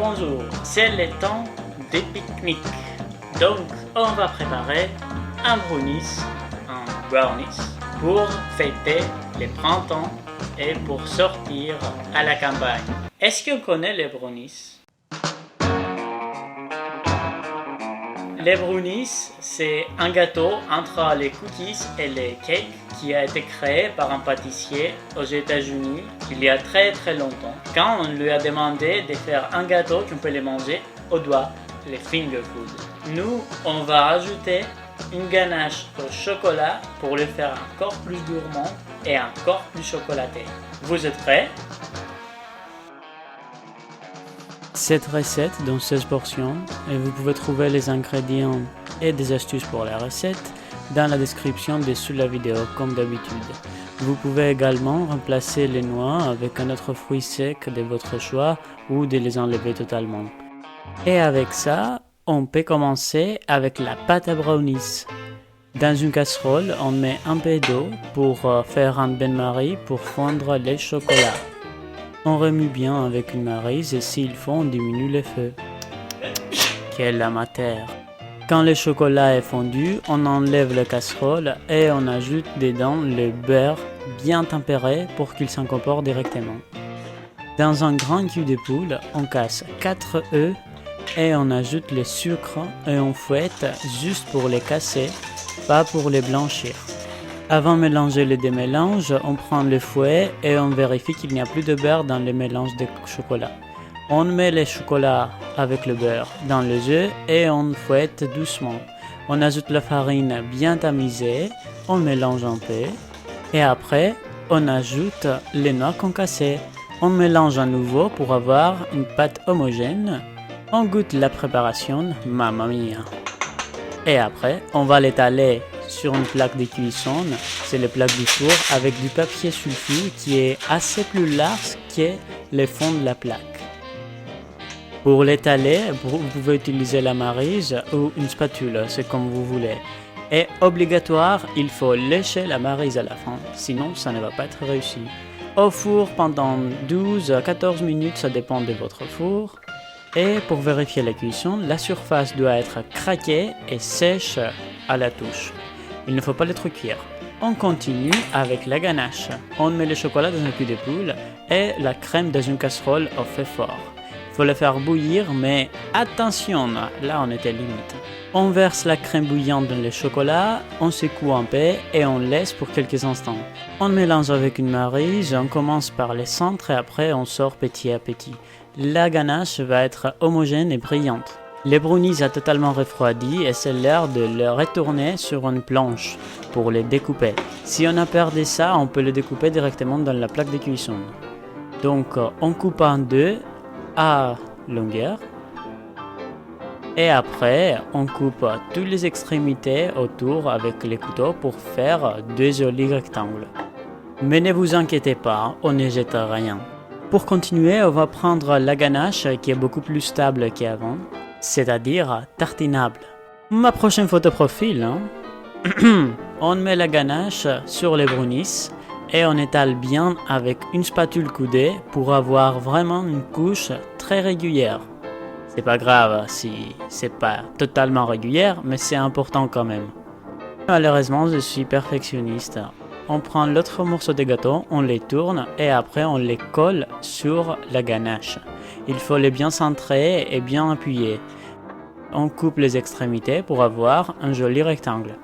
bonjour, c'est le temps des pique-niques. Donc, on va préparer un brownies, pour fêter le printemps et pour sortir à la campagne. Est-ce qu'on connaît les brownies? Les brownies, c'est un gâteau entre les cookies et les cakes qui a été créé par un pâtissier aux États-Unis il y a très longtemps. Quand on lui a demandé de faire un gâteau qu'on peut les manger au doigt, les finger food. Nous, on va ajouter une ganache au chocolat pour le faire encore plus gourmand et encore plus chocolaté. Vous êtes prêts? Cette recette dans 16 portions et vous pouvez trouver les ingrédients et des astuces pour la recette dans la description dessous la vidéo comme d'habitude. Vous pouvez également remplacer les noix avec un autre fruit sec de votre choix ou de les enlever totalement. Et avec ça, on peut commencer avec la pâte à brownies. Dans une casserole, on met un peu d'eau pour faire un bain-marie pour fondre le chocolat. On remue bien avec une maryse et s'il faut, on diminue le feu. Quel amateur! Quand le chocolat est fondu, on enlève la casserole et on ajoute dedans le beurre bien tempéré pour qu'il s'incorpore directement. Dans un grand cul de poule, on casse 4 œufs et on ajoute le sucre et on fouette juste pour les casser, pas pour les blanchir. Avant de mélanger les deux mélanges, on prend le fouet et on vérifie qu'il n'y a plus de beurre dans le mélange de chocolat. On met le chocolat avec le beurre dans les œufs et on fouette doucement. On ajoute la farine bien tamisée, on mélange un peu et après on ajoute les noix concassées. On mélange à nouveau pour avoir une pâte homogène. On goûte la préparation, mamma mia. Et après, on va l'étaler sur une plaque de cuisson, c'est le plaque du four, avec du papier sulfure qui est assez plus large que le fond de la plaque. Pour l'étaler, vous pouvez utiliser la maryse ou une spatule, c'est comme vous voulez. Et obligatoire, il faut lécher la maryse à la fin, sinon ça ne va pas être réussi. Au four pendant 12 à 14 minutes, ça dépend de votre four. Et pour vérifier la cuisson, la surface doit être craquée et sèche à la touche. Il ne faut pas l'être cuire. On continue avec la ganache. On met le chocolat dans un cul de poule et la crème dans une casserole au feu fort. Il faut le faire bouillir, mais attention, là on était limite. On verse la crème bouillante dans le chocolat, on secoue un peu et on laisse pour quelques instants. On mélange avec une maryse, on commence par le centre et après on sort petit à petit. La ganache va être homogène et brillante. Les brownies a totalement refroidi et c'est l'heure de le retourner sur une planche pour les découper. Si on a perdu ça, on peut le découper directement dans la plaque de cuisson. Donc on coupe en deux à longueur et après on coupe toutes les extrémités autour avec les couteaux pour faire deux jolis rectangles. Mais ne vous inquiétez pas, on ne jette rien. Pour continuer, on va prendre la ganache qui est beaucoup plus stable qu'avant, c'est-à-dire tartinable. Ma prochaine photo profil, on met la ganache sur les brownies et on étale bien avec une spatule coudée pour avoir vraiment une couche très régulière. C'est pas grave si c'est pas totalement régulière, mais c'est important quand même. Malheureusement, je suis perfectionniste. On prend l'autre morceau de gâteau, on les tourne et après on les colle sur la ganache. Il faut les bien centrer et bien appuyer. On coupe les extrémités pour avoir un joli rectangle.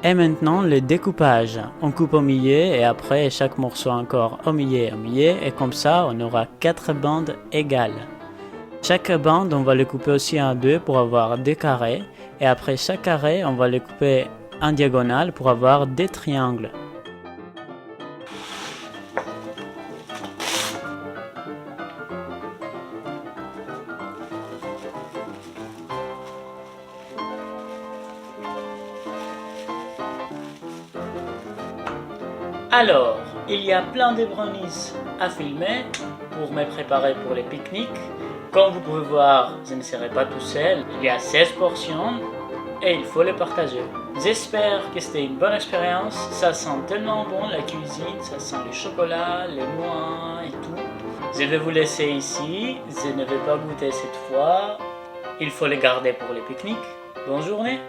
Et maintenant le découpage. On coupe au milieu et après chaque morceau encore au milieu et comme ça on aura 4 bandes égales. Chaque bande on va le couper aussi en deux pour avoir des carrés et après chaque carré on va le couper en diagonale pour avoir des triangles. Alors, il y a plein de brownies à filmer pour me préparer pour les pique-niques. Comme vous pouvez voir, je ne serai pas tout seul. Il y a 16 portions et il faut les partager. J'espère que c'était une bonne expérience. Ça sent tellement bon la cuisine, ça sent le chocolat, les noix et tout. Je vais vous laisser ici. Je ne vais pas goûter cette fois. Il faut les garder pour les pique-niques. Bonne journée.